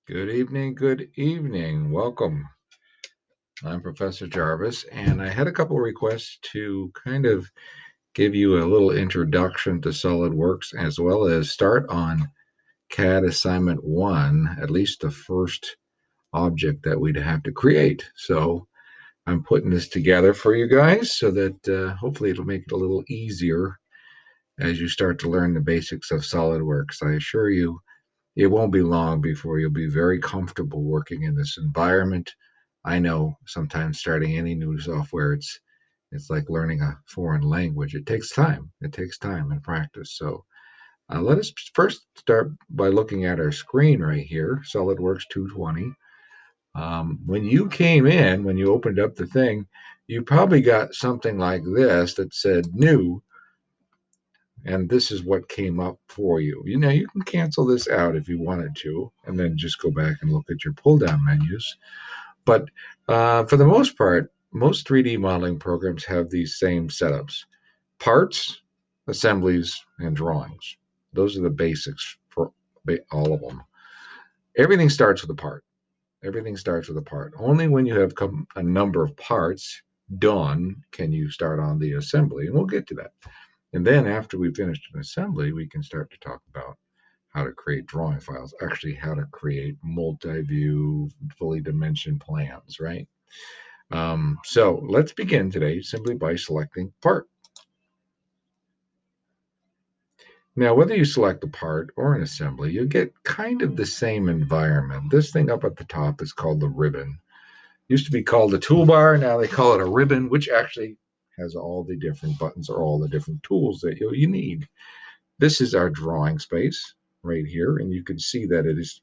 Good evening, good evening. Welcome. I'm Professor Jarvis, and I had a couple of requests to kind of give you a little introduction to SolidWorks as well as start on CAD Assignment 1, at least the first object that we'd have to create. So I'm putting this together for you guys so that hopefully it'll make it a little easier as you start to learn the basics of SolidWorks. I assure you, it won't be long before you'll be very comfortable working in this environment. I know sometimes starting any new software, it's like learning a foreign language. It takes time. It takes time and practice. So let us first start by looking at our screen right here, SolidWorks 220. When you came in, when you opened up the thing, you probably got something like this that said new, and this is what came up for you. You know, you can cancel this out if you wanted to, and then just go back and look at your pull down menus. But for the most part, most 3D modeling programs have these same setups: parts, assemblies, and drawings. Those are the basics for all of them. Everything starts with a part. Everything starts with a part. Only when you have a number of parts done can you start on the assembly, and we'll get to that. And then after we finished an assembly, we can start to talk about how to create drawing files, actually how to create multi-view, fully dimensioned plans, right? So let's begin today simply by selecting part. Now, whether you select a part or an assembly, you get kind of the same environment. This thing up at the top is called the ribbon. Used to be called a toolbar, now they call it a ribbon, which actually has all the different buttons or all the different tools that you need. This is our drawing space right here, and you can see that it is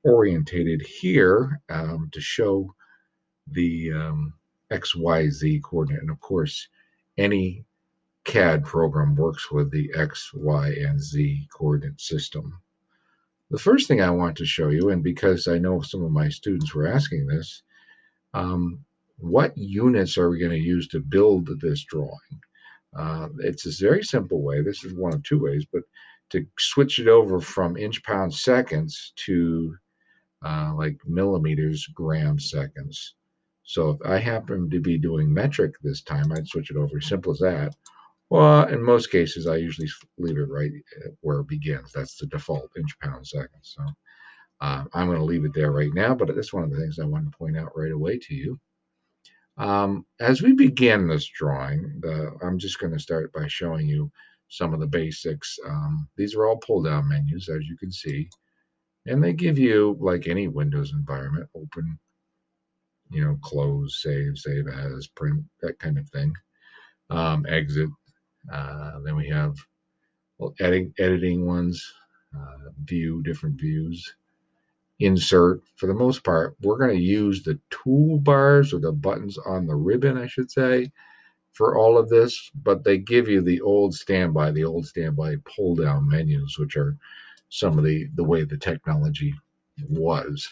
orientated here to show the XYZ coordinate. And of course, any CAD program works with the X, Y, and Z coordinate system. The first thing I want to show you, and because I know some of my students were asking this, what units are we going to use to build this drawing? It's a very simple way. This is one of two ways, but to switch it over from inch, pound, seconds to like millimeters, grams, seconds. So if I happen to be doing metric this time, I'd switch it over. Simple as that. Well, in most cases, I usually leave it right where it begins. That's the default inch, pound, seconds. So I'm going to leave it there right now, but that's one of the things I wanted to point out right away to you. As we begin this drawing, I'm just going to start by showing you some of the basics. These are all pull-down menus, as you can see, and they give you, like any Windows environment, open, close, save as, print, that kind of thing. Exit. Then we have editing ones, view, different views. Insert. For the most part, we're going to use the toolbars or the buttons on the ribbon, I should say, for all of this, but they give you the old standby pull down menus, which are some of the way the technology was.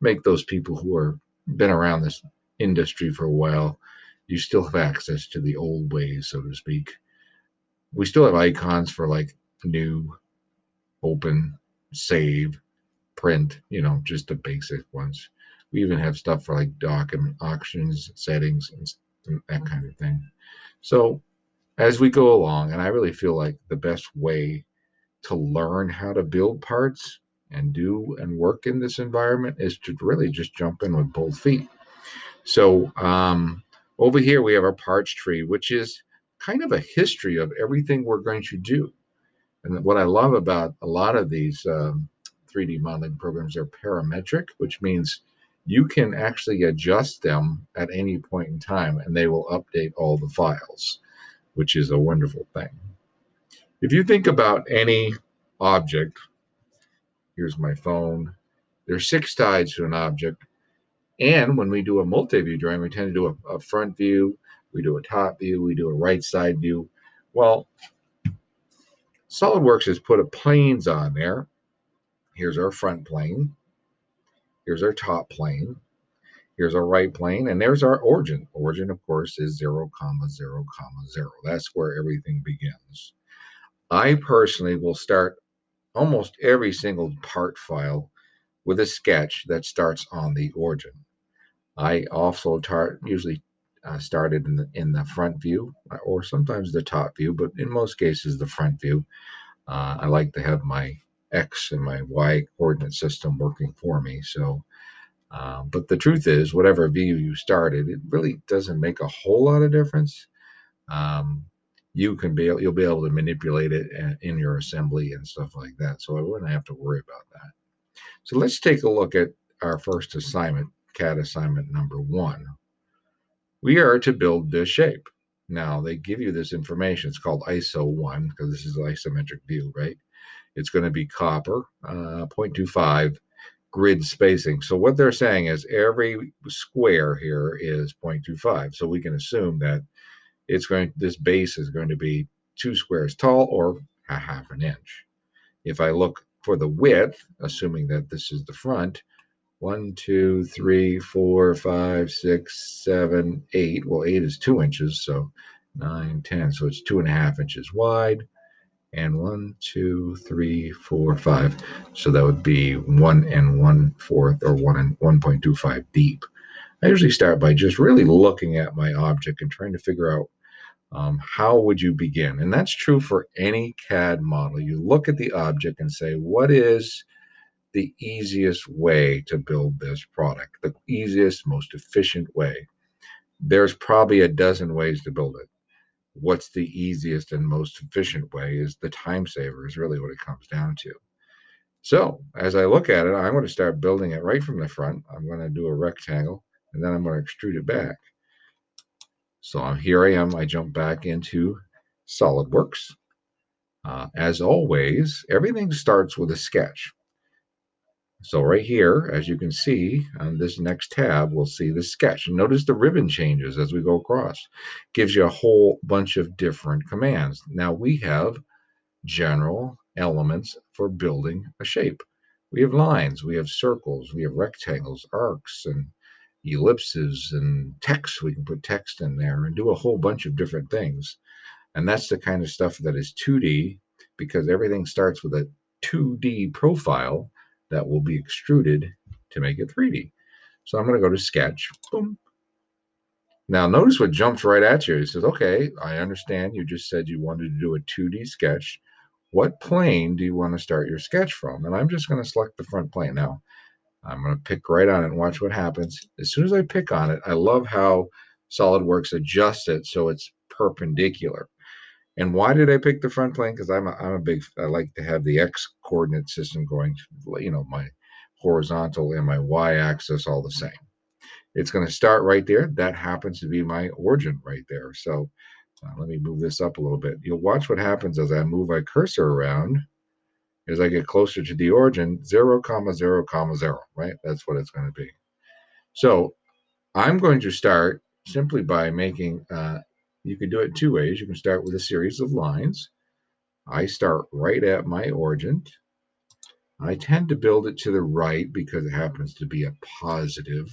Make those people who are been around this industry for a while, you still have access to the old ways, so to speak. We still have icons for like new, open, save, print, just the basic ones. We even have stuff for like document options, settings, and that kind of thing. So as we go along, and I really feel like the best way to learn how to build parts and do and work in this environment is to really just jump in with both feet. So over here we have our parts tree, which is kind of a history of everything we're going to do. And what I love about a lot of these 3D modeling programs are parametric, which means you can actually adjust them at any point in time and they will update all the files, which is a wonderful thing. If you think about any object, here's my phone, there's 6 sides to an object. And when we do a multi-view drawing, we tend to do a front view, we do a top view, we do a right side view. Well, SolidWorks has put planes on there. Here's our front plane. Here's our top plane. Here's our right plane. And there's our origin. Origin, of course, is 0, 0, 0. That's where everything begins. I personally will start almost every single part file with a sketch that starts on the origin. I also usually started in the front view or sometimes the top view, but in most cases the front view. I like to have my X and my Y coordinate system working for me. So, but the truth is, whatever view you started, it really doesn't make a whole lot of difference. Um, you'll be able to manipulate it in your assembly and stuff like that. So I wouldn't have to worry about that. So let's take a look at our first assignment, CAD assignment number 1. We are to build this shape. Now they give you this information. It's called ISO 1 because this is an isometric view, right? It's going to be copper, 0.25 grid spacing. So what they're saying is every square here is 0.25. So we can assume that this base is going to be 2 squares tall or a half an inch. If I look for the width, assuming that this is the front, 1, 2, 3, 4, 5, 6, 7, 8. Well, 8 is 2 inches, so 9, 10. So it's 2.5 inches wide. And 1, 2, 3, 4, 5. So that would be 1 1/4 or 1.25 deep. I usually start by just really looking at my object and trying to figure out how would you begin. And that's true for any CAD model. You look at the object and say, what is the easiest way to build this product? The easiest, most efficient way. There's probably a dozen ways to build it. What's the easiest and most efficient way is the time saver, is really what it comes down to. So as I look at it, I'm going to start building it right from the front. I'm going to do a rectangle, and then I'm going to extrude it back. So here I am. I jump back into SolidWorks. As always, everything starts with a sketch. So right here, as you can see on this next tab, we'll see the sketch. And notice the ribbon changes as we go across. Gives you a whole bunch of different commands. Now we have general elements for building a shape. We have lines, we have circles, we have rectangles, arcs, and ellipses, and text. We can put text in there and do a whole bunch of different things. And that's the kind of stuff that is 2D, because everything starts with a 2D profile that will be extruded to make it 3D. So I'm going to go to sketch. Boom. Now notice what jumps right at you. It says, okay, I understand you just said you wanted to do a 2D sketch. What plane do you want to start your sketch from? And I'm just going to select the front plane. Now I'm going to pick right on it and watch what happens. As soon as I pick on it, I love how SolidWorks adjusts it so it's perpendicular. And why did I pick the front plane? Because I like to have the X coordinate system going, my horizontal and my Y axis all the same. It's going to start right there. That happens to be my origin right there. So let me move this up a little bit. You'll watch what happens as I move my cursor around. As I get closer to the origin, 0, 0, 0, right? That's what it's going to be. So I'm going to start simply by making, you can do it 2 ways. You can start with a series of lines. I start right at my origin. I tend to build it to the right because it happens to be a positive.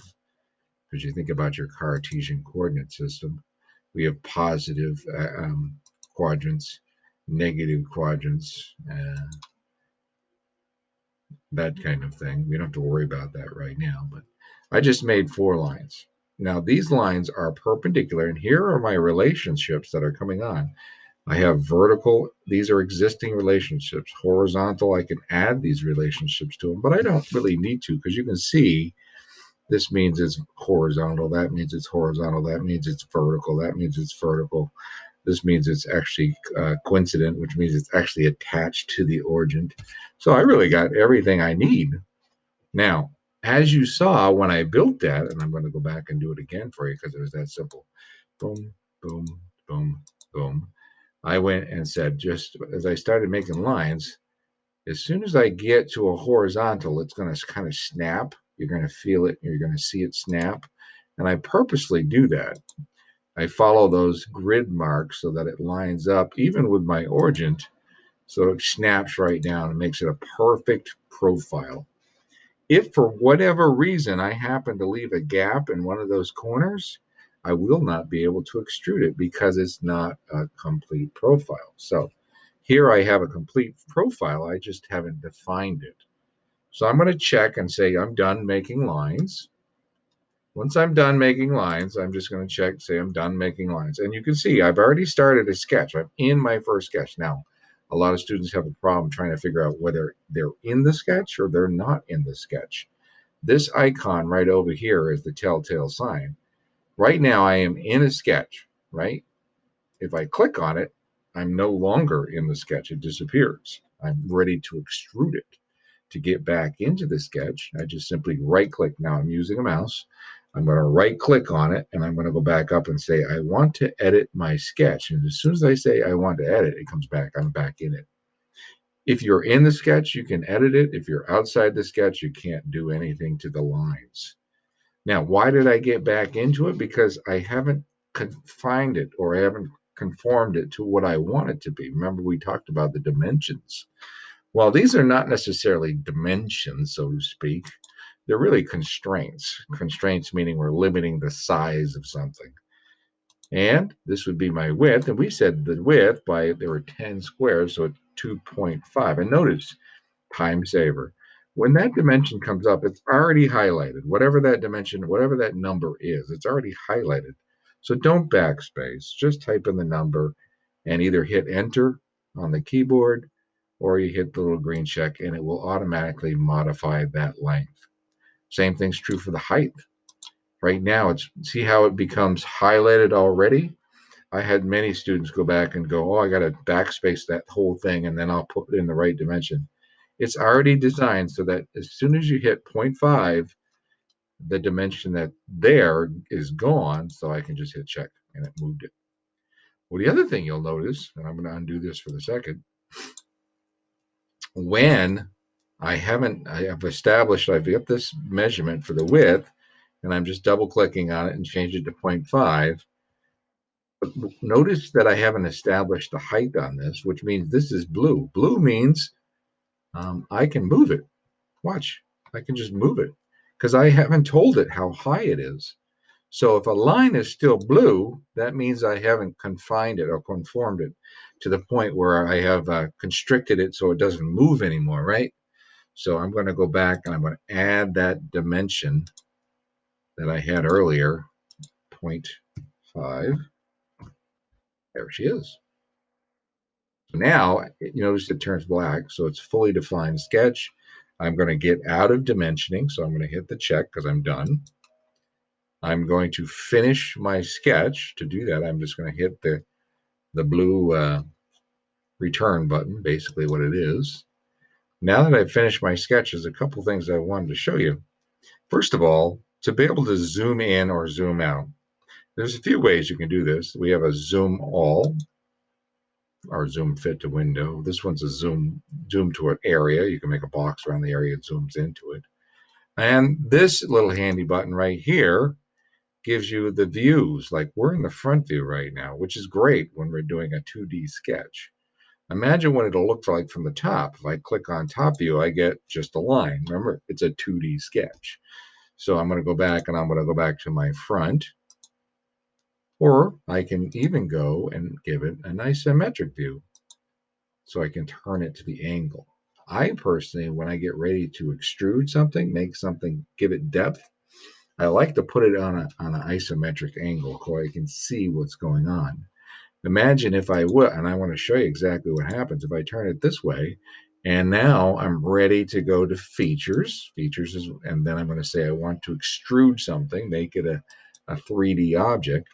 Because you think about your Cartesian coordinate system, we have positive quadrants, negative quadrants, that kind of thing. We don't have to worry about that right now, but I just made 4 lines. Now these lines are perpendicular, and here are my relationships that are coming on. I have vertical, these are existing relationships. Horizontal, I can add these relationships to them, but I don't really need to, because you can see this means it's horizontal, that means it's horizontal, that means it's vertical, that means it's vertical. This means it's actually coincident, which means it's actually attached to the origin. So I really got everything I need. Now, as you saw when I built that, and I'm going to go back and do it again for you because it was that simple. Boom, boom, boom, boom. I went and said, just as I started making lines, as soon as I get to a horizontal, it's going to kind of snap. You're going to feel it. You're going to see it snap. And I purposely do that. I follow those grid marks so that it lines up even with my origin, so it snaps right down and makes it a perfect profile. If for whatever reason I happen to leave a gap in one of those corners, I will not be able to extrude it because it's not a complete profile. So here I have a complete profile, I just haven't defined it. So I'm going to check and say I'm done making lines. Once I'm done making lines, I'm just going to check, say I'm done making lines. And you can see I've already started a sketch. I'm in my first sketch. Now, a lot of students have a problem trying to figure out whether they're in the sketch or they're not in the sketch. This icon right over here is the telltale sign. Right now, I am in a sketch, right? If I click on it, I'm no longer in the sketch. It disappears. I'm ready to extrude it. To get back into the sketch, I just simply right click. Now I'm using a mouse. I'm going to right click on it and I'm going to go back up and say, I want to edit my sketch. And as soon as I say I want to edit, it comes back. I'm back in it. If you're in the sketch, you can edit it. If you're outside the sketch, you can't do anything to the lines. Now, why did I get back into it? Because I haven't confined it or I haven't conformed it to what I want it to be. Remember, we talked about the dimensions. Well, these are not necessarily dimensions, so to speak. They're really constraints. Constraints meaning we're limiting the size of something. And this would be my width. And we said the width there were 10 squares, so it's 2.5. And notice, time saver. When that dimension comes up, it's already highlighted. Whatever that dimension, whatever that number is, it's already highlighted. So don't backspace. Just type in the number and either hit enter on the keyboard or you hit the little green check and it will automatically modify that length. Same thing's true for the height. Right now, see how it becomes highlighted already? I had many students go back and go, oh, I got to backspace that whole thing and then I'll put it in the right dimension. It's already designed so that as soon as you hit 0.5, the dimension that there is gone, so I can just hit check and it moved it. Well, the other thing you'll notice, and I'm going to undo this for the second, when I have established, I've got this measurement for the width, and I'm just double clicking on it and change it to 0.5. But notice that I haven't established the height on this, which means this is blue. Blue means I can move it. Watch, I can just move it because I haven't told it how high it is. So if a line is still blue, that means I haven't confined it or conformed it to the point where I have constricted it so it doesn't move anymore, right? So I'm going to go back and I'm going to add that dimension that I had earlier, 0.5. There she is. So now you notice it turns black, so it's fully defined sketch. I'm going to get out of dimensioning, so I'm going to hit the check because I'm done. I'm going to finish my sketch. To do that, I'm just going to hit the blue return button, basically what it is. Now that I've finished my sketch, there's a couple things I wanted to show you. First of all, to be able to zoom in or zoom out, there's a few ways you can do this. We have a zoom all or zoom fit to window. This one's a zoom to an area. You can make a box around the area, it zooms into it. And this little handy button right here gives you the views. Like we're in the front view right now, which is great when we're doing a 2D sketch. Imagine what it'll look like from the top. If I click on top view, I get just a line. Remember, it's a 2D sketch. So I'm going to go back and I'm going to go back to my front. Or I can even go and give it an isometric view. So I can turn it to the angle. I personally, when I get ready to extrude something, make something, give it depth, I like to put it on an isometric angle so I can see what's going on. Imagine if I would, and I want to show you exactly what happens if I turn it this way. And now I'm ready to go to features. Features is, and then I'm going to say I want to extrude something, make it a 3D object.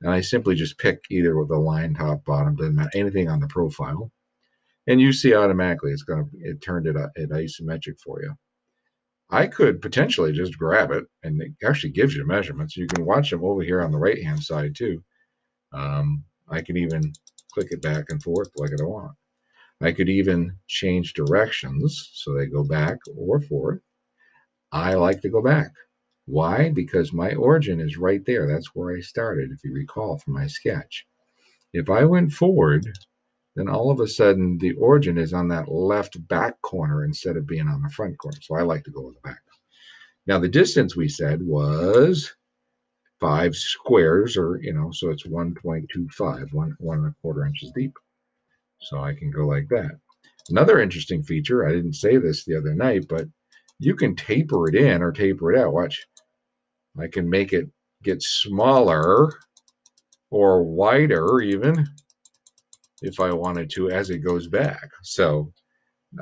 And I simply just pick either with a line, top, bottom, doesn't matter, anything on the profile. And you see automatically it turned it isometric for you. I could potentially just grab it, and it actually gives you measurements. You can watch them over here on the right-hand side too. I can even click it back and forth like I want. I could even change directions so they go back or forth. I like to go back. Why? Because my origin is right there. That's where I started, if you recall from my sketch. If I went forward, then all of a sudden the origin is on that left back corner instead of being on the front corner. So I like to go with the back. Now the distance we said was 5 squares, or so it's 1.25, 1.25 inches deep. So I can go like that. Another interesting feature, I didn't say this the other night, but You can taper it in or taper it out. Watch. I can make it get smaller or wider even if I wanted to as it goes back. So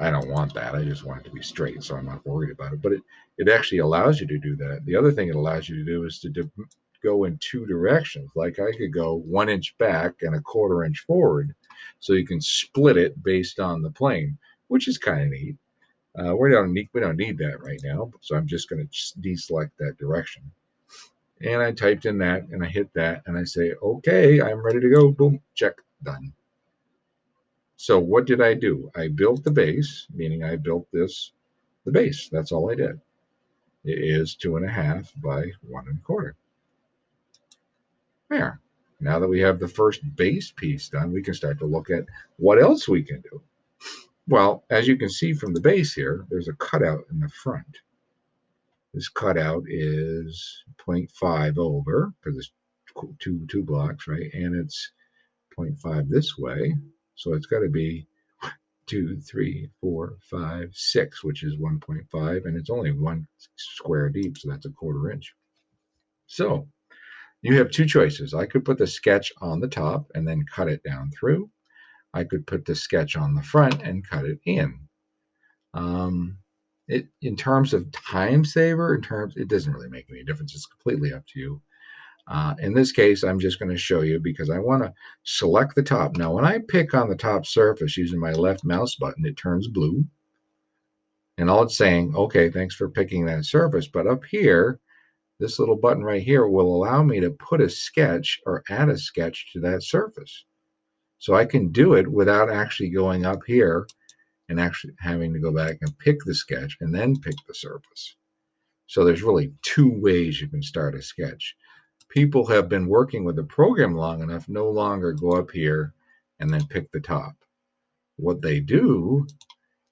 I don't want that. I just want it to be straight, so I'm not worried about it. But it actually allows you to do that. The other thing it allows you to do is to go in two directions. Like I could go 1 inch back and a 1/4 inch forward, so you can split it based on the plane, which is kind of neat. We don't need that right now, so I'm just going to deselect that direction. And I typed in that, and I hit that, and I say, okay, I'm ready to go. Boom, check, done. So what did I do? I built the base, meaning I built the base. That's all I did. It is 2.5 by 1 1/4. There. Now that we have the first base piece done, we can start to look at what else we can do. Well, as you can see from the base here, there's a cutout in the front. This cutout is 0.5 over because it's two blocks, right? And it's 0.5 this way. So it's got to be 2, 3, 4, 5, 6, which is 1.5, and it's only 1 square deep, so that's a 1/4 inch. So you have two choices. I could put the sketch on the top and then cut it down through. I could put the sketch on the front and cut it in. In terms of time saver, it doesn't really make any difference. It's completely up to you. In this case, I'm just going to show you because I want to select the top. Now, when I pick on the top surface using my left mouse button, it turns blue. And all it's saying, okay, thanks for picking that surface. But up here, this little button right here will allow me to put a sketch or add a sketch to that surface. So I can do it without actually going up here and actually having to go back and pick the sketch and then pick the surface. So there's really two ways you can start a sketch. People have been working with the program long enough, no longer go up here and then pick the top. What they do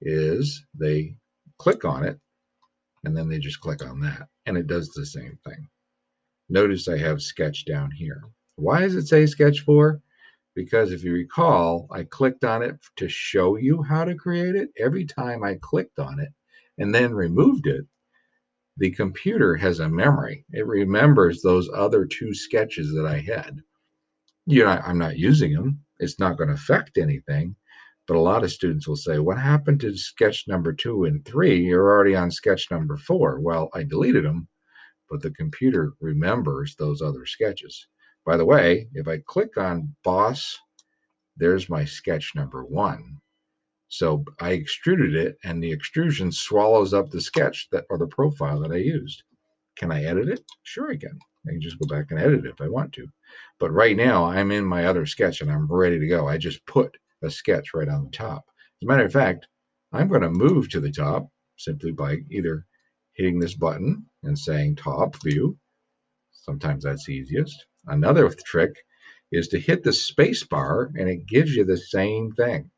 is they click on it and then they just click on that and it does the same thing. Notice I have sketch down here. Why does it say sketch for? Because if you recall, I clicked on it to show you how to create it. Every time I clicked on it and then removed it, the computer has a memory. It remembers those other two sketches that I had. I'm not using them. It's not going to affect anything. But a lot of students will say, what happened to sketch number 2 and 3? You're already on sketch number 4. Well, I deleted them, but the computer remembers those other sketches. By the way, if I click on boss, there's my sketch number 1. So I extruded it, and the extrusion swallows up the sketch or the profile that I used. Can I edit it? Sure, I can. I can just go back and edit it if I want to. But right now, I'm in my other sketch and I'm ready to go. I just put a sketch right on the top. As a matter of fact, I'm going to move to the top simply by either hitting this button and saying top view. Sometimes that's easiest. Another trick is to hit the space bar and it gives you the same thing.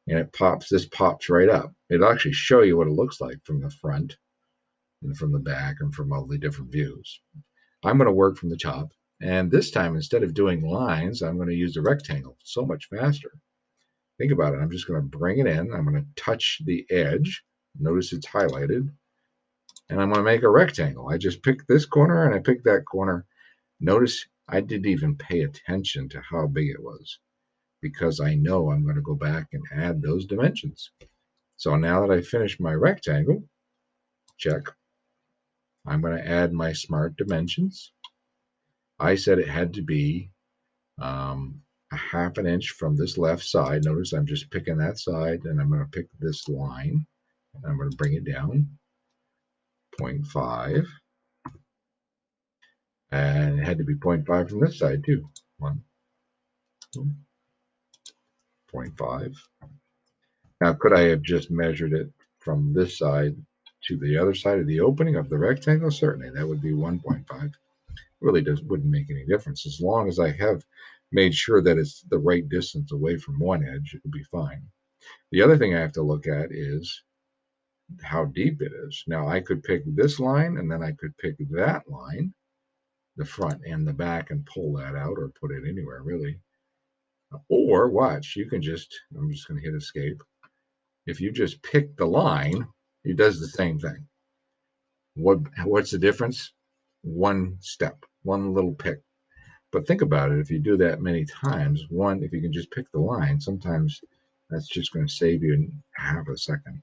And this pops right up. It'll actually show you what it looks like from the front and from the back and from all the different views. I'm going to work from the top. And this time, instead of doing lines, I'm going to use a rectangle. So much faster. Think about it. I'm just going to bring it in. I'm going to touch the edge. Notice it's highlighted. And I'm going to make a rectangle. I just picked this corner and I picked that corner. Notice I didn't even pay attention to how big it was because I know I'm going to go back and add those dimensions. So now that I finished my rectangle, check. I'm going to add my smart dimensions. I said it had to be a 1/2 inch from this left side. Notice I'm just picking that side and I'm going to pick this line and I'm going to bring it down 0.5 and it had to be 0.5 from this side too. 1, 2, 0.5. Now could I have just measured it from this side to the other side of the opening of the rectangle? Certainly, that would be 1.5. Really wouldn't make any difference as long as I have made sure that it's the right distance away from one edge. It would be fine. The other thing I have to look at is how deep it is. Now I could pick this line and then I could pick that line, the front and the back, and pull that out or put it anywhere really. Or watch, I'm just going to hit escape. If you just pick the line, it does the same thing. What's the difference? One step, one little pick. But think about it. If you do that many times, if you can just pick the line, sometimes that's just going to save you half a second.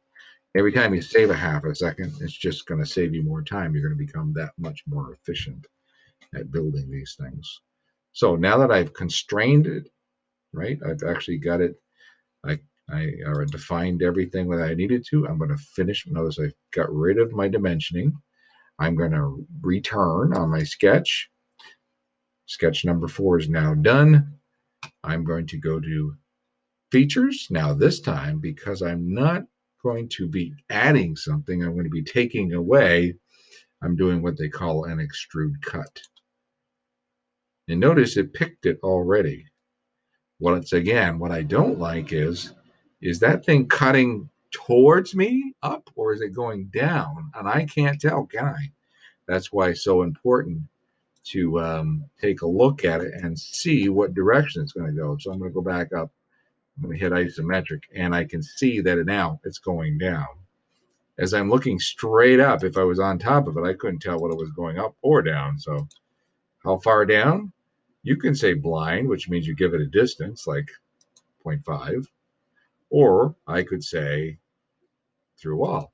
Every time you save a half a second, it's just going to save you more time. You're going to become that much more efficient at building these things. So now that I've constrained it, right, I've actually got it. I defined everything that I needed to. I'm going to finish. Notice I got rid of my dimensioning. I'm going to return on my sketch. Sketch number 4 is now done. I'm going to go to features. Now this time, because I'm not going to be adding something, I'm going to be taking away. I'm doing what they call an extrude cut. And notice it picked it already. Well, it's again, what I don't like is that thing cutting towards me up or is it going down? And I can't tell, can I? That's why it's so important to take a look at it and see what direction it's going to go. So I'm going to go back up. I'm going to hit isometric, and I can see that now it's going down. As I'm looking straight up, if I was on top of it, I couldn't tell whether it was going up or down. So how far down? You can say blind, which means you give it a distance, like 0.5. Or I could say through all.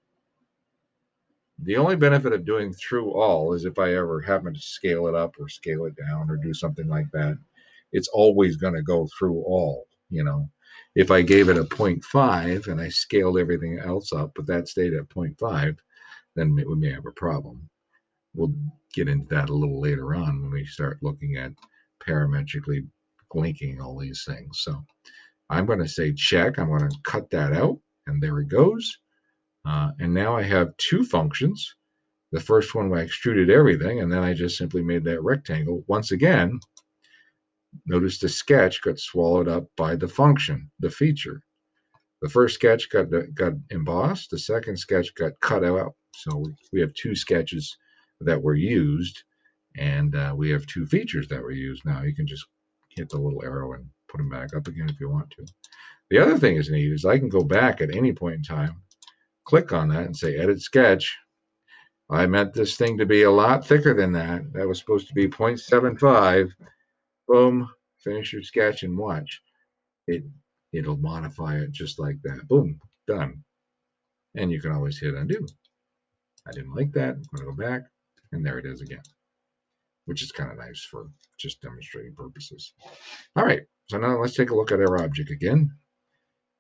The only benefit of doing through all is if I ever happen to scale it up or scale it down or do something like that, it's always going to go through all, If I gave it a 0.5 and I scaled everything else up, but that stayed at 0.5, then we may have a problem. We'll get into that a little later on when we start looking at parametrically linking all these things. So I'm going to say check. I'm going to cut that out, and there it goes. And now I have two functions. The first one, I extruded everything, and then I just simply made that rectangle. Once again, notice the sketch got swallowed up by the function, the feature. The first sketch got embossed. The second sketch got cut out. So we have two sketches that were used, and we have two features that were used. Now you can just hit the little arrow and put them back up again if you want to. The other thing is neat is I can go back at any point in time, click on that and say edit sketch. I meant this thing to be a lot thicker than that. That was supposed to be 0.75. Boom, finish your sketch and watch. It'll modify it just like that. Boom, done. And you can always hit undo. I didn't like that. I'm going to go back, and there it is again, which is kind of nice for just demonstrating purposes. All right, so now let's take a look at our object again.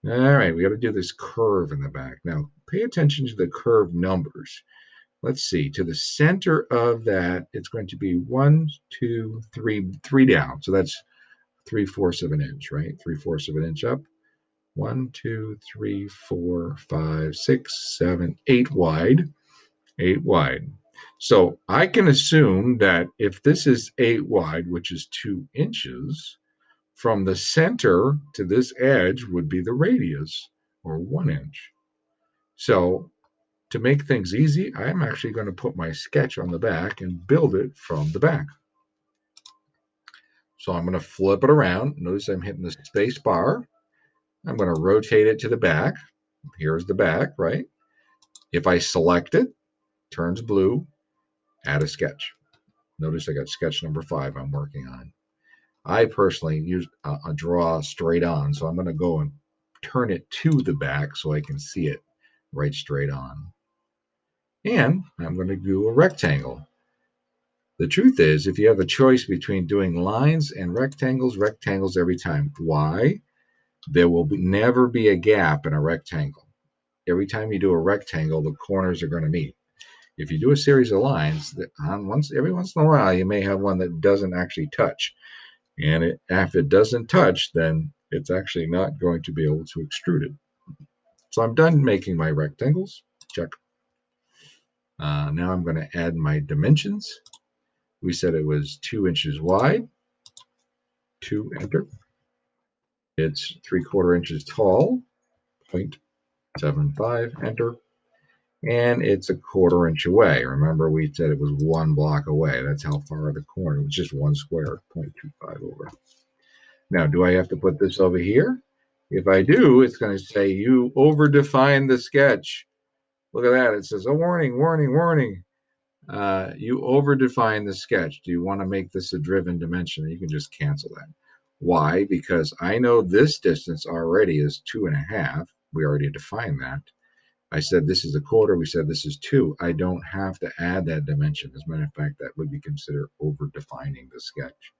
All right, we got to do this curve in the back. Now, pay attention to the curve numbers. Let's see, to the center of that, it's going to be 1, 2, 3, 3 down. So that's 3/4 of an inch, right? 3/4 of an inch up. 1, 2, 3, 4, 5, 6, 7, 8 wide. 8 wide. So I can assume that if this is 8 wide, which is 2 inches, from the center to this edge would be the radius, or 1 inch. So to make things easy, I'm actually going to put my sketch on the back and build it from the back. So I'm going to flip it around. Notice I'm hitting the space bar. I'm going to rotate it to the back. Here's the back, right? If I select it, turns blue, add a sketch. Notice I got sketch number 5 I'm working on. I personally use a draw straight on, so I'm going to go and turn it to the back so I can see it right straight on. And I'm going to do a rectangle. The truth is, if you have a choice between doing lines and rectangles every time. Why? There will never be a gap in a rectangle. Every time you do a rectangle, the corners are going to meet. If you do a series of lines, every once in a while, you may have one that doesn't actually touch. And if it doesn't touch, then it's actually not going to be able to extrude it. So I'm done making my rectangles. Check. Now I'm going to add my dimensions. We said it was 2 inches wide. 2, enter. It's 3/4 inches tall. 0.75, enter. And it's 1/4 inch away. Remember, we said it was 1 block away. That's how far the corner. It's just 1 square, 0.25 over. Now, do I have to put this over here? If I do, it's going to say you overdefined the sketch. Look at that. It says, oh, warning, warning, warning. You over-define the sketch. Do you want to make this a driven dimension? You can just cancel that. Why? Because I know this distance already is 2.5. We already defined that. I said this is 1/4. We said this is 2. I don't have to add that dimension. As a matter of fact, that would be considered over-defining the sketch.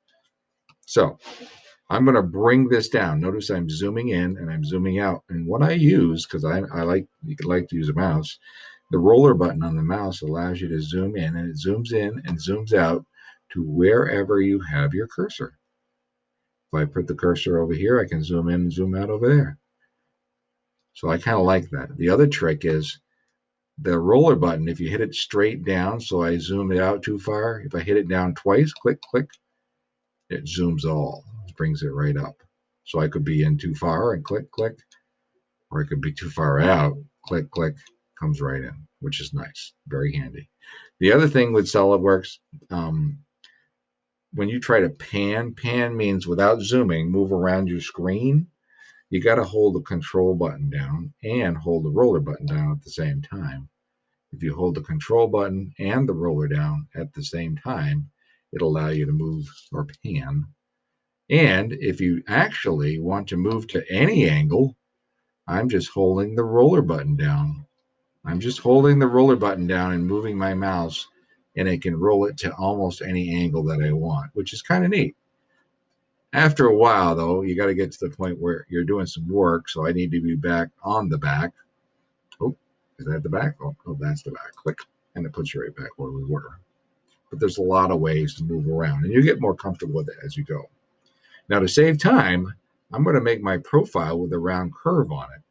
So I'm going to bring this down. Notice I'm zooming in and I'm zooming out. And what I use, because I like, you could like to use a mouse, the roller button on the mouse allows you to zoom in, and it zooms in and zooms out to wherever you have your cursor. If I put the cursor over here, I can zoom in and zoom out over there. So I kind of like that. The other trick is the roller button. If you hit it straight down, so I zoom it out too far, if I hit it down twice, click, click, it zooms all. It brings it right up. So I could be in too far and click, click, or I could be too far out, click, click, comes right in, which is nice, very handy. The other thing with SolidWorks, when you try to pan means without zooming, move around your screen. You got to hold the control button down and hold the roller button down at the same time. If you hold the control button and the roller down at the same time, it'll allow you to move or pan. And if you actually want to move to any angle, I'm just holding the roller button down. I'm just holding the roller button down and moving my mouse, and it can roll it to almost any angle that I want, which is kind of neat. After a while, though, you got to get to the point where you're doing some work, so I need to be back on the back. Oh, is that the back? Oh, that's the back. Click, and it puts you right back where we were. But there's a lot of ways to move around, and you get more comfortable with it as you go. Now, to save time, I'm going to make my profile with a round curve on it.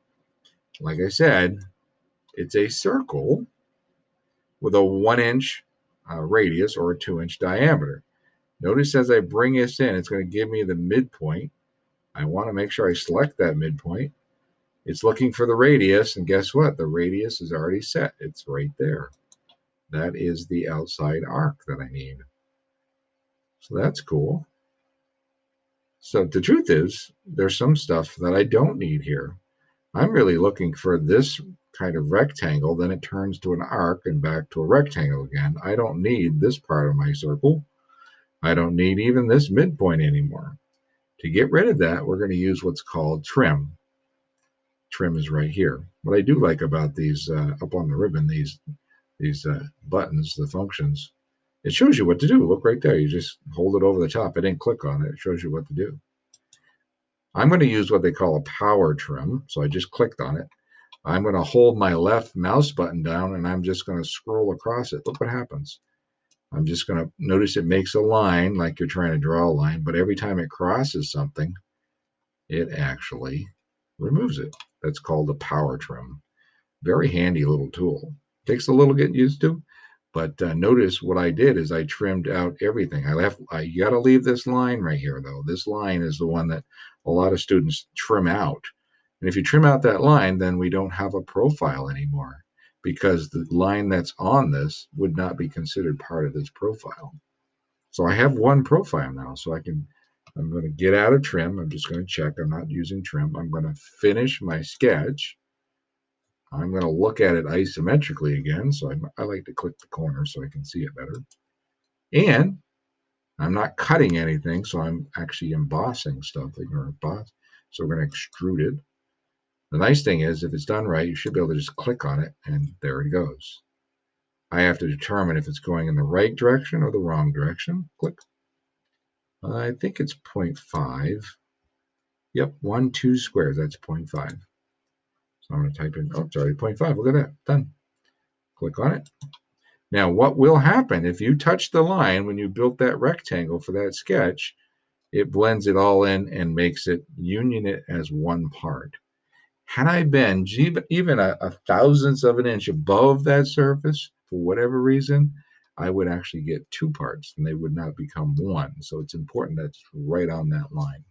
Like I said, it's a circle with a 1-inch radius or a 2-inch diameter. Notice as I bring this in, it's going to give me the midpoint. I want to make sure I select that midpoint. It's looking for the radius, and guess what? The radius is already set. It's right there. That is the outside arc that I need. So that's cool. So the truth is, there's some stuff that I don't need here. I'm really looking for this kind of rectangle, then it turns to an arc and back to a rectangle again. I don't need this part of my circle. I don't need even this midpoint anymore. To get rid of that, we're going to use what's called trim. Trim is right here. What I do like about these up on the ribbon, these buttons, the functions, it shows you what to do. Look right there. You just hold it over the top. I didn't click on it. It shows you what to do. I'm going to use what they call a power trim. So I just clicked on it. I'm going to hold my left mouse button down, and I'm just going to scroll across it. Look what happens. I'm just going to notice it makes a line like you're trying to draw a line, but every time it crosses something, it actually removes it. That's called a power trim. Very handy little tool. Takes a little getting used to, but notice what I did is I trimmed out everything. You got to leave this line right here, though. This line is the one that a lot of students trim out. And if you trim out that line, then we don't have a profile anymore, because the line that's on this would not be considered part of this profile. So I have one profile now, so I'm going to get out of trim. I'm just going to check. I'm not using trim. I'm going to finish my sketch. I'm going to look at it isometrically again. So I like to click the corner so I can see it better. And I'm not cutting anything, so I'm actually embossing stuff. So we're going to extrude it. The nice thing is, if it's done right, you should be able to just click on it, and there it goes. I have to determine if it's going in the right direction or the wrong direction. Click. I think it's 0.5. Yep, 1, 2 squares. That's 0.5. So I'm going to type in, oh, it's already 0.5. Look at that. Done. Click on it. Now, what will happen if you touch the line when you built that rectangle for that sketch? It blends it all in and makes it union it as one part. Had I been even a thousandth of an inch above that surface, for whatever reason, I would actually get two parts and they would not become one. So it's important that's right on that line.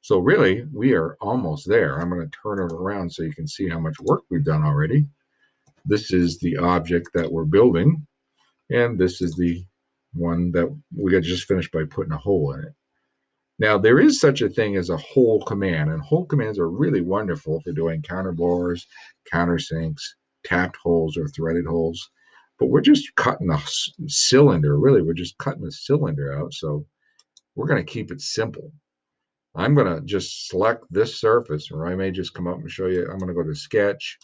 So really, we are almost there. I'm going to turn it around so you can see how much work we've done already. This is the object that we're building, and this is the one that we got just finished by putting a hole in it. Now, there is such a thing as a hole command, and hole commands are really wonderful for doing counterbores, countersinks, tapped holes, or threaded holes. but we're just cutting a cylinder. Really, we're just cutting a cylinder out. So we're going to keep it simple. I'm going to just select this surface, or I may just come up and show you. I'm going to go to sketch.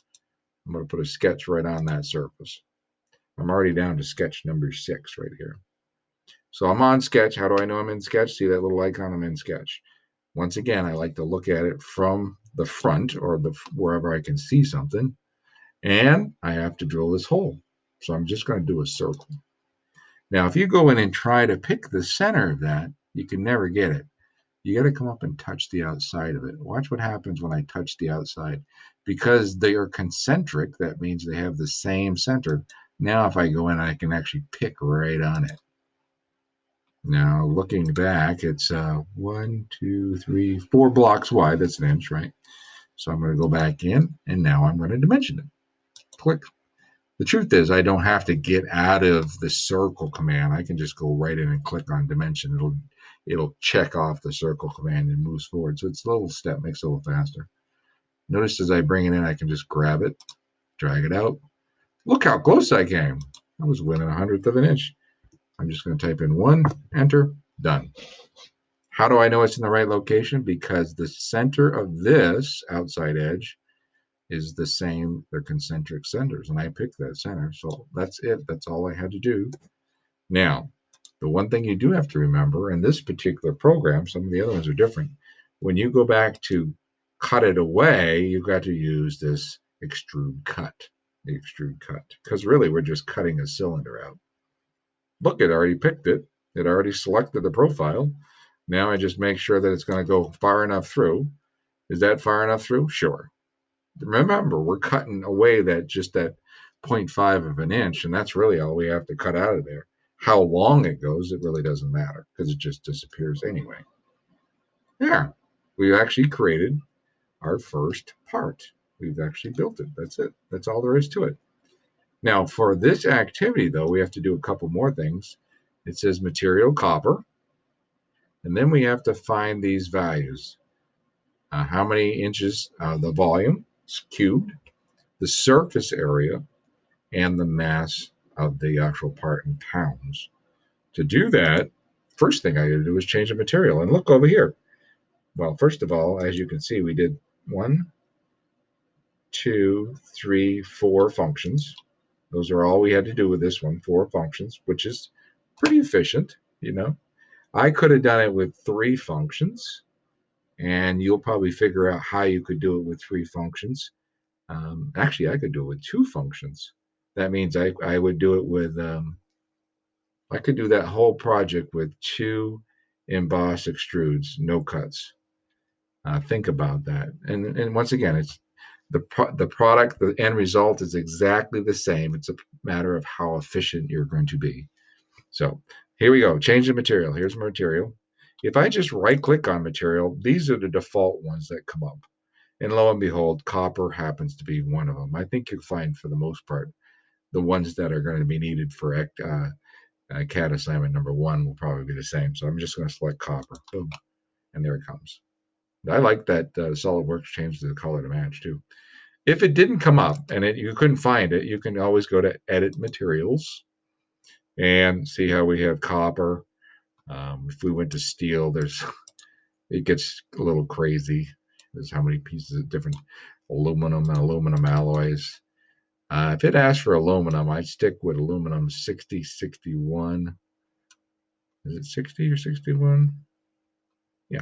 I'm going to put a sketch right on that surface. I'm already down to sketch number 6 right here. So I'm on sketch. How do I know I'm in sketch? See that little icon? I'm in sketch. Once again, I like to look at it from the front or wherever I can see something. And I have to drill this hole. So I'm just going to do a circle. Now, if you go in and try to pick the center of that, you can never get it. You got to come up and touch the outside of it. Watch what happens when I touch the outside. Because they are concentric, that means they have the same center. Now, if I go in, I can actually pick right on it. Now, looking back, it's 1, 2, 3, 4 blocks wide. That's an inch, right? So I'm going to go back in, and now I'm going to dimension it. Click. The truth is, I don't have to get out of the circle command. I can just go right in and click on dimension. It'll check off the circle command and moves forward. So it's a little step, makes it a little faster. Notice as I bring it in, I can just grab it, drag it out. Look how close I came. I was within 1/100th of an inch. I'm just going to type in 1, enter, done. How do I know it's in the right location? Because the center of this outside edge is the same, they're concentric centers, and I picked that center. So that's it. That's all I had to do. Now, the one thing you do have to remember in this particular program, some of the other ones are different. When you go back to cut it away, you've got to use this extrude cut, the extrude cut, because really we're just cutting a cylinder out. Look, it already picked it. It already selected the profile. Now I just make sure that it's going to go far enough through. Is that far enough through? Sure. Remember, we're cutting away that 0.5 of an inch, and that's really all we have to cut out of there. How long it goes, it really doesn't matter because it just disappears anyway. Yeah, we actually created our first part. We've actually built it. That's it. That's all there is to it. Now, for this activity, though, we have to do a couple more things. It says material copper, and then we have to find these values. How many inches, the volume cubed, the surface area, and the mass of the actual part in pounds. To do that, first thing I got to do is change the material. And look over here. Well, first of all, as you can see, we did 1, 2, 3, 4 functions. Those are all we had to do with this one, 4 functions, which is pretty efficient, you know. I could have done it with 3 functions, and you'll probably figure out how you could do it with 3 functions. Actually, I could do it with 2 functions. That means I would do it with, I could do that whole project with 2 emboss extrudes, no cuts. Think about that. And once again, it's the product, the end result is exactly the same. It's a matter of how efficient you're going to be. So here we go. Change the material. Here's material. If I just right click on material, these are the default ones that come up. And lo and behold, copper happens to be one of them. I think you'll find for the most part, the ones that are going to be needed for CAD assignment number 1 will probably be the same. So I'm just going to select copper. Boom. And there it comes. I like that SolidWorks changed the color to match too. If it didn't come up and you couldn't find it, you can always go to Edit Materials and see how we have copper. If we went to steel, it gets a little crazy. There's how many pieces of different aluminum and aluminum alloys. If it asks for aluminum, I'd stick with aluminum 6061. Is it 60 or 61? Yeah.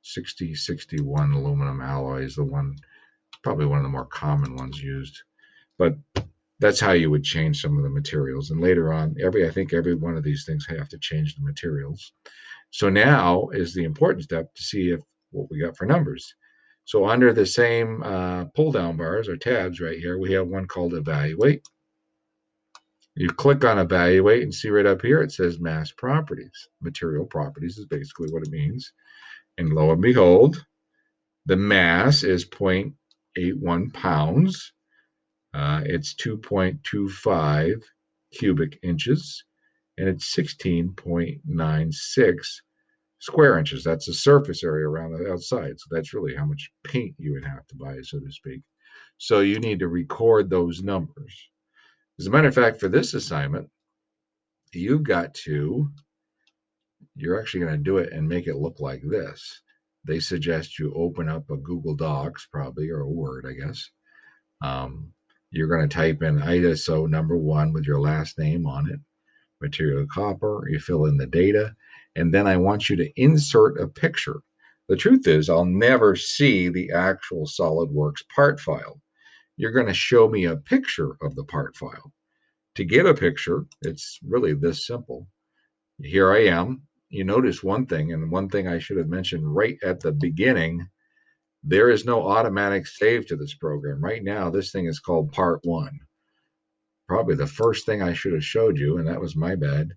6061 aluminum alloy is the one, probably one of the more common ones used. But that's how you would change some of the materials. And later on, I think every one of these things have to change the materials. So now is the important step to see what we got for numbers. So under the same pull down bars or tabs right here, we have one called Evaluate. You click on Evaluate and see right up here, it says Mass Properties. Material Properties is basically what it means. And lo and behold, the mass is 0.81 pounds. It's 2.25 cubic inches, and it's 16.96 square inches. That's the surface area around the outside. So that's really how much paint you would have to buy, so to speak. So you need to record those numbers. As a matter of fact, for this assignment, you're actually going to do it and make it look like this. They suggest you open up a Google Docs, probably, or a Word, I guess. You're going to type in ISO number 1 with your last name on it, material copper, you fill in the data, and then I want you to insert a picture. The truth is, I'll never see the actual SolidWorks part file. You're going to show me a picture of the part file. To get a picture, it's really this simple. Here I am. You notice one thing, and one thing I should have mentioned right at the beginning, there is no automatic save to this program. Right now, this thing is called Part 1. Probably the first thing I should have showed you, and that was my bad.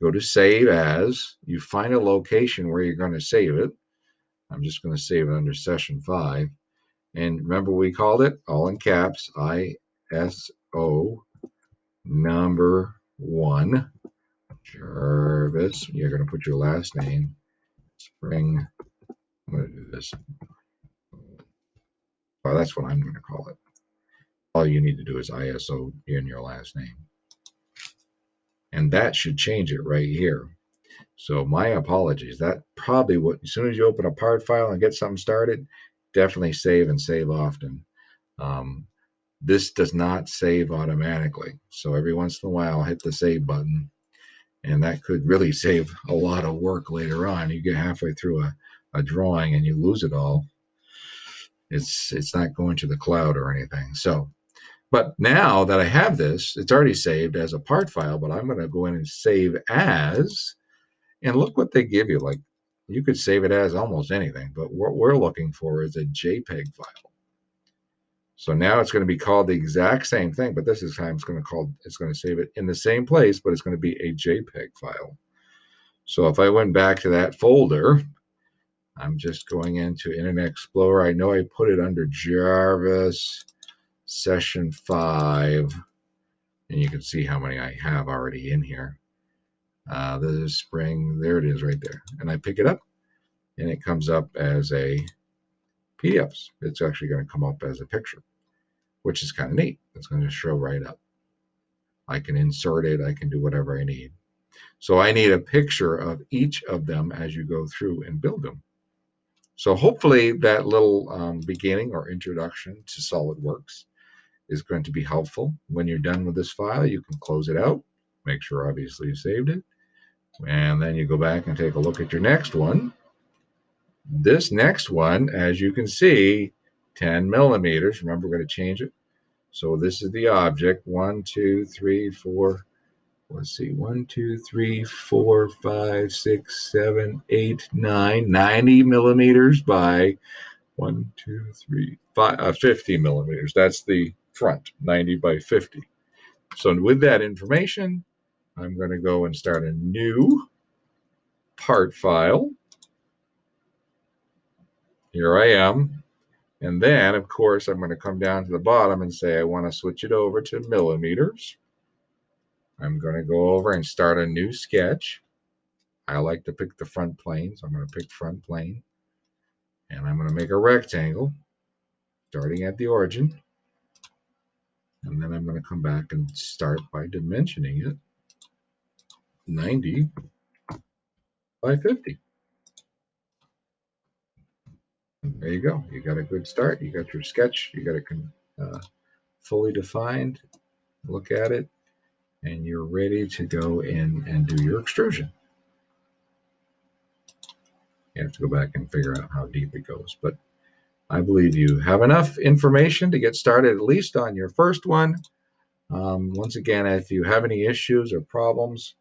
Go to Save As. You find a location where you're going to save it. I'm just going to save it under Session 5. And remember we called it, all in caps, ISO number 1. Jarvis. You're going to put your last name. Spring. I'm going to do this. Well, that's what I'm going to call it. All you need to do is ISO in your last name. And that should change it right here. So my apologies. That probably as soon as you open a part file and get something started, definitely save and save often. This does not save automatically. So every once in a while, I'll hit the save button, and that could really save a lot of work later on. You get halfway through a drawing and you lose it all. It's not going to the cloud or anything. So, but now that I have this, it's already saved as a part file, but I'm going to go in and save as, and look what they give you. Like, you could save it as almost anything, but what we're looking for is a JPEG file. So now it's going to be called the exact same thing, but this time it's going to save it in the same place, but it's going to be a JPEG file. So if I went back to that folder, I'm just going into Internet Explorer. I know I put it under Jarvis Session 5, and you can see how many I have already in here. This is spring. There it is right there. And I pick it up, and it comes up as a PDF. It's actually going to come up as a picture, which is kind of neat. It's going to show right up. I can insert it. I can do whatever I need. So I need a picture of each of them as you go through and build them. So hopefully that little beginning or introduction to SolidWorks is going to be helpful. When you're done with this file, you can close it out. Make sure obviously you saved it. And then you go back and take a look at your next one. This next one, as you can see, 10 millimeters. Remember, we're going to change it. So this is the object. 1, 2, 3, 4. Let's see. 1, 2, 3, 4, 5, 6, 7, 8, 9. 90 millimeters by 1, 2, 3, 5, 50 millimeters. That's the front. 90 by 50. So with that information, I'm going to go and start a new part file. Here I am. And then, of course, I'm going to come down to the bottom and say I want to switch it over to millimeters. I'm going to go over and start a new sketch. I like to pick the front plane, so I'm going to pick front plane. And I'm going to make a rectangle, starting at the origin. And then I'm going to come back and start by dimensioning it 90 by 50. And there you go. You got a good start. You got your sketch. You got it fully defined. Look at it. And you're ready to go in and do your extrusion. You have to go back and figure out how deep it goes. But I believe you have enough information to get started, at least on your first one. Once again, if you have any issues or problems,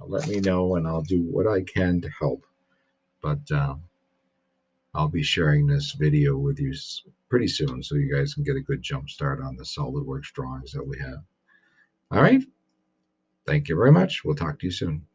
let me know and I'll do what I can to help. But I'll be sharing this video with you pretty soon so you guys can get a good jump start on the SolidWorks drawings that we have. All right. Thank you very much. We'll talk to you soon.